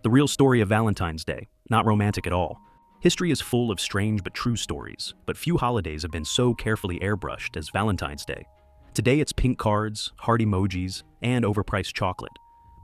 The real story of Valentine's Day, not romantic at all. History is full of strange but true stories, but few holidays have been so carefully airbrushed as Valentine's Day. Today it's pink cards, heart emojis, and overpriced chocolate.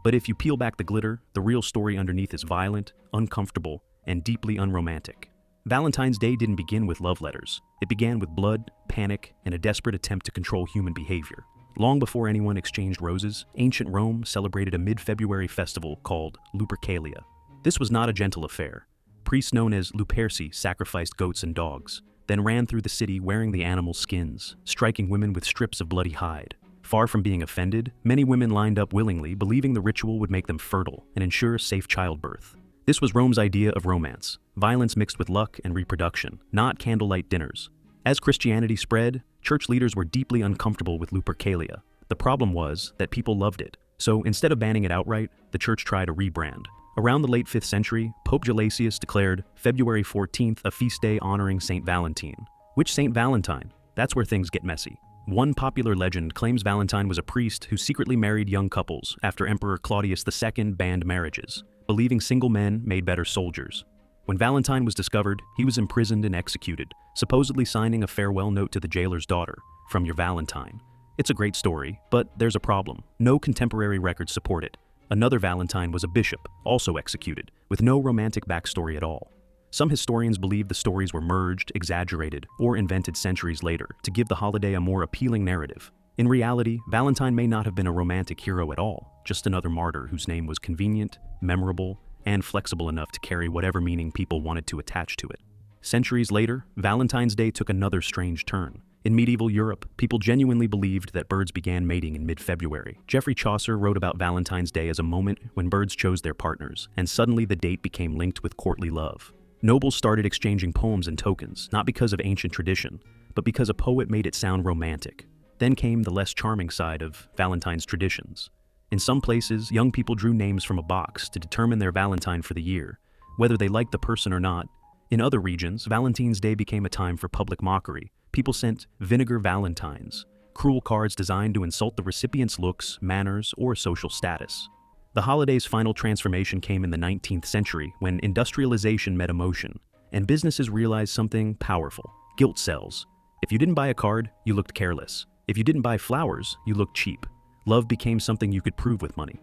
But if you peel back the glitter, the real story underneath is violent, uncomfortable, and deeply unromantic. Valentine's Day didn't begin with love letters. It began with blood, panic, and a desperate attempt to control human behavior. Long before anyone exchanged roses, ancient Rome celebrated a mid-February festival called Lupercalia. This was not a gentle affair. Priests known as Luperci sacrificed goats and dogs, then ran through the city wearing the animals' skins, striking women with strips of bloody hide. Far from being offended, many women lined up willingly, believing the ritual would make them fertile and ensure safe childbirth. This was Rome's idea of romance, violence mixed with luck and reproduction, not candlelight dinners. As Christianity spread, church leaders were deeply uncomfortable with Lupercalia. The problem was that people loved it, so instead of banning it outright, the church tried a rebrand. Around the late 5th century, Pope Gelasius declared February 14th a feast day honoring Saint Valentine. Which Saint Valentine? That's where things get messy. One popular legend claims Valentine was a priest who secretly married young couples after Emperor Claudius II banned marriages, believing single men made better soldiers. When Valentine was discovered, he was imprisoned and executed, supposedly signing a farewell note to the jailer's daughter, "From your Valentine." It's a great story, but there's a problem. No contemporary records support it. Another Valentine was a bishop, also executed, with no romantic backstory at all. Some historians believe the stories were merged, exaggerated, or invented centuries later to give the holiday a more appealing narrative. In reality, Valentine may not have been a romantic hero at all, just another martyr whose name was convenient, memorable, and flexible enough to carry whatever meaning people wanted to attach to it. Centuries later, Valentine's Day took another strange turn. In medieval Europe, people genuinely believed that birds began mating in mid-February. Geoffrey Chaucer wrote about Valentine's Day as a moment when birds chose their partners, and suddenly the date became linked with courtly love. Nobles started exchanging poems and tokens, not because of ancient tradition, but because a poet made it sound romantic. Then came the less charming side of Valentine's traditions. In some places, young people drew names from a box to determine their Valentine for the year, whether they liked the person or not. In other regions, Valentine's Day became a time for public mockery. People sent vinegar valentines, cruel cards designed to insult the recipient's looks, manners, or social status. The holiday's final transformation came in the 19th century when industrialization met emotion, and businesses realized something powerful: guilt sells. If you didn't buy a card, you looked careless. If you didn't buy flowers, you looked cheap. Love became something you could prove with money.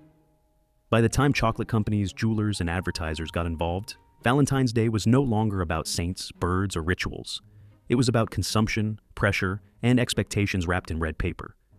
By the time chocolate companies, jewelers, and advertisers got involved, Valentine's Day was no longer about saints, birds, or rituals. It was about consumption, pressure, and expectations wrapped in red paper.